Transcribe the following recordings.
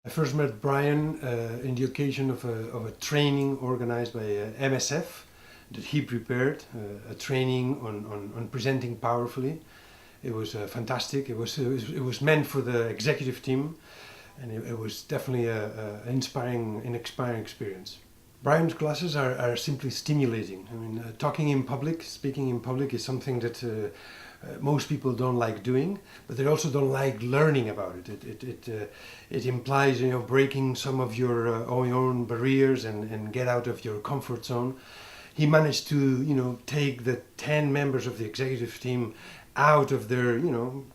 I first met Brian in the occasion of a training organized by MSF that he prepared, a training on presenting powerfully. It was fantastic. It was meant for the executive team, and it was definitely an inspiring experience. Brian's classes are simply stimulating. I mean, talking in public, speaking in public is something that most people don't like doing, but they also don't like learning about it. It implies, breaking some of your own barriers and get out of your comfort zone. He managed to, take the 10 members of the executive team out of their,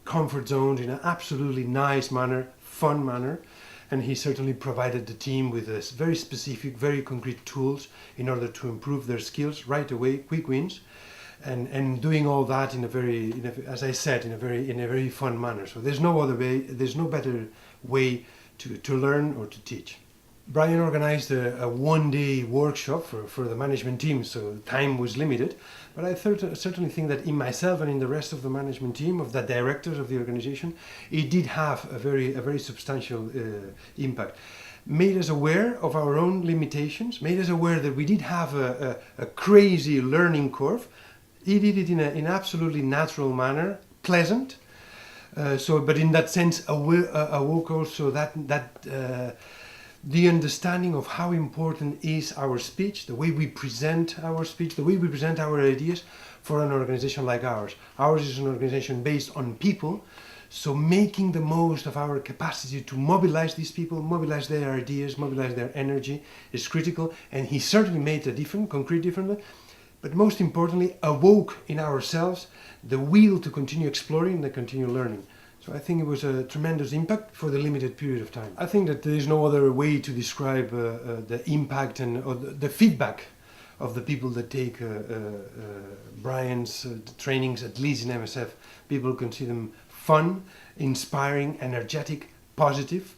comfort zones in an absolutely nice manner, fun manner. And he certainly provided the team with very specific, very concrete tools in order to improve their skills right away, quick wins, and doing all that as I said, in a very fun manner. So there's no other way, there's no better way to learn or to teach. Brian organized a one-day workshop for the management team, so time was limited. But I certainly think that in myself and in the rest of the management team, of the directors of the organization, it did have a very substantial impact. Made us aware of our own limitations, made us aware that we did have a crazy learning curve. He did it in an absolutely natural manner, pleasant. But in that sense, awoke also the understanding of how important is our speech, the way we present our speech, the way we present our ideas for an organization like ours. Ours is an organization based on people, so making the most of our capacity to mobilize these people, mobilize their ideas, mobilize their energy is critical, and he certainly made a concrete difference, but most importantly, awoke in ourselves the will to continue exploring and continue learning. So I think it was a tremendous impact for the limited period of time. I think that there is no other way to describe the impact or the feedback of the people that take Brian's trainings, at least in MSF. People consider them fun, inspiring, energetic, positive.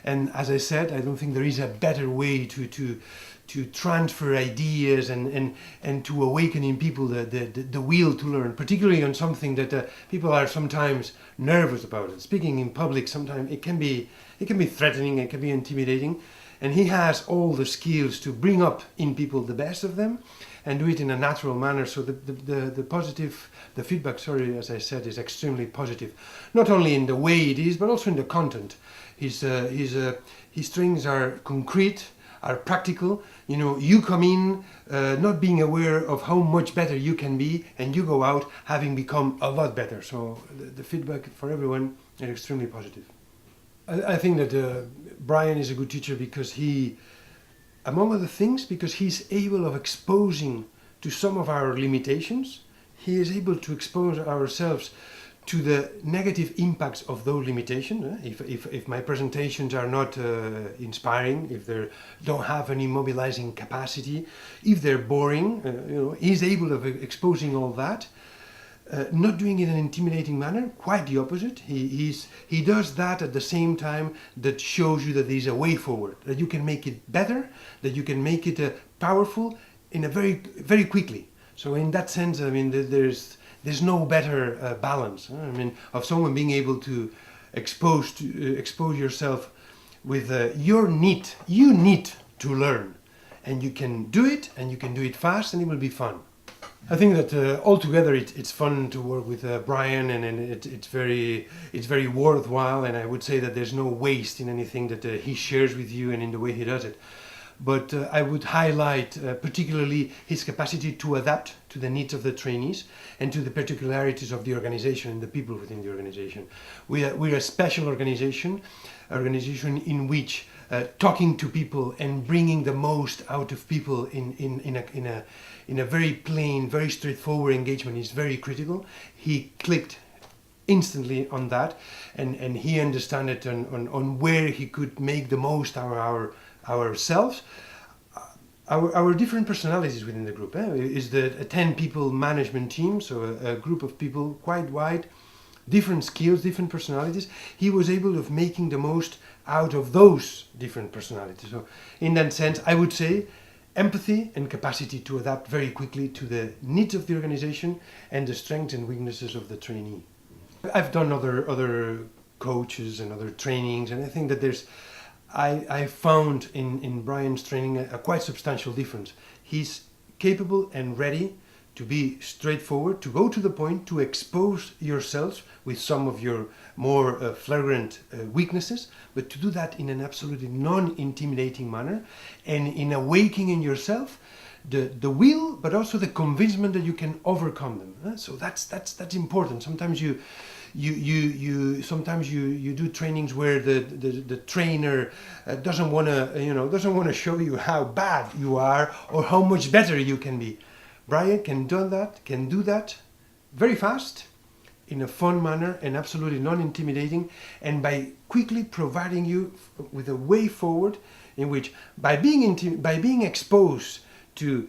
And as I said, I don't think there is a better way to transfer ideas and to awaken in people the will to learn, particularly on something that people are sometimes nervous about it. Speaking in public, sometimes it can be threatening, it can be intimidating, and he has all the skills to bring up in people the best of them and do it in a natural manner. So the feedback, as I said, is extremely positive, not only in the way it is, but also in the content. His trainings are concrete, are practical. You come in not being aware of how much better you can be, and you go out having become a lot better. So the feedback for everyone is extremely positive. I think that Brian is a good teacher because among other things, because he's able of exposing to some of our limitations. He is able to expose ourselves to the negative impacts of those limitations. If my presentations are not inspiring, if they don't have any mobilizing capacity, if they're boring, he's able of exposing all that, not doing it in an intimidating manner, quite the opposite. He does that at the same time that shows you that there's a way forward, that you can make it better, that you can make it powerful in a very quickly. So in that sense, I mean, there's no better balance. I mean, of someone being able to expose yourself with you need to learn, and you can do it, and you can do it fast, and it will be fun. I think that altogether it's fun to work with Brian, and it's very worthwhile, and I would say that there's no waste in anything that he shares with you and in the way he does it. But I would highlight particularly his capacity to adapt to the needs of the trainees and to the particularities of the organization and the people within the organization. We're a special organization in which talking to people and bringing the most out of people in a very plain, very straightforward engagement is very critical. He clicked instantly on that, and he understood it on where he could make the most ourselves, our different personalities within the group. Is a 10 people management team, so a group of people quite wide, different skills, different personalities. He was able of making the most out of those different personalities. So in that sense, I would say empathy and capacity to adapt very quickly to the needs of the organization and the strengths and weaknesses of the trainee. I've done other coaches and other trainings, and I think that I found in Brian's training a quite substantial difference. He's capable and ready to be straightforward, to go to the point, to expose yourself with some of your more flagrant weaknesses, but to do that in an absolutely non-intimidating manner, and in awakening in yourself the will, but also the convincement that you can overcome them. So that's important. Sometimes you do trainings where the trainer doesn't want to show you how bad you are or how much better you can be. Brian can do that very fast, in a fun manner and absolutely non-intimidating, and by quickly providing you with a way forward in which, by being exposed to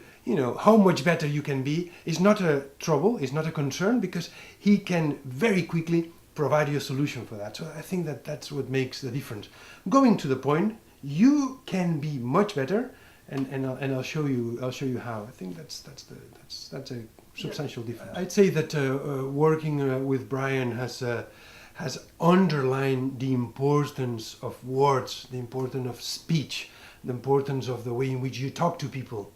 how much better you can be, is not a trouble, is not a concern, because he can very quickly provide you a solution for that. So I think that's what makes the difference. Going to the point, you can be much better, and I'll show you how. I think that's a substantial difference. I'd say that working with Brian has underlined the importance of words, the importance of speech, the importance of the way in which you talk to people.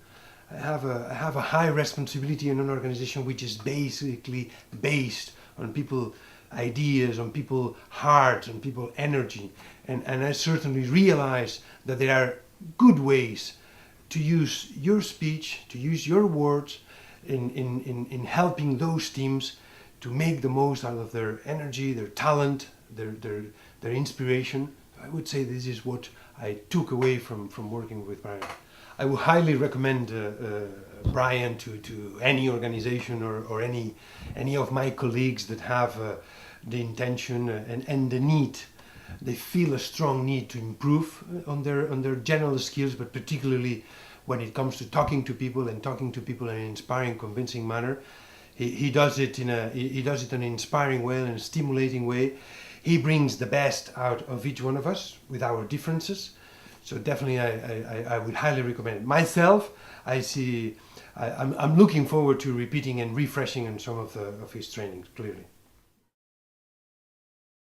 I have a high responsibility in an organization which is basically based on people ideas, on people hearts, on people energy, and I certainly realize that there are good ways to use your speech, to use your words in helping those teams to make the most out of their energy, their talent, their inspiration. I would say this is what I took away from working with Brian. I would highly recommend Brian to any organization or any of my colleagues that have the intention and the need. They feel a strong need to improve on their general skills, but particularly when it comes to talking to people in an inspiring, convincing manner. He does it in an inspiring way, in a stimulating way. He brings the best out of each one of us with our differences. So definitely, I would highly recommend it. Myself, I'm looking forward to repeating and refreshing on some of his trainings, clearly.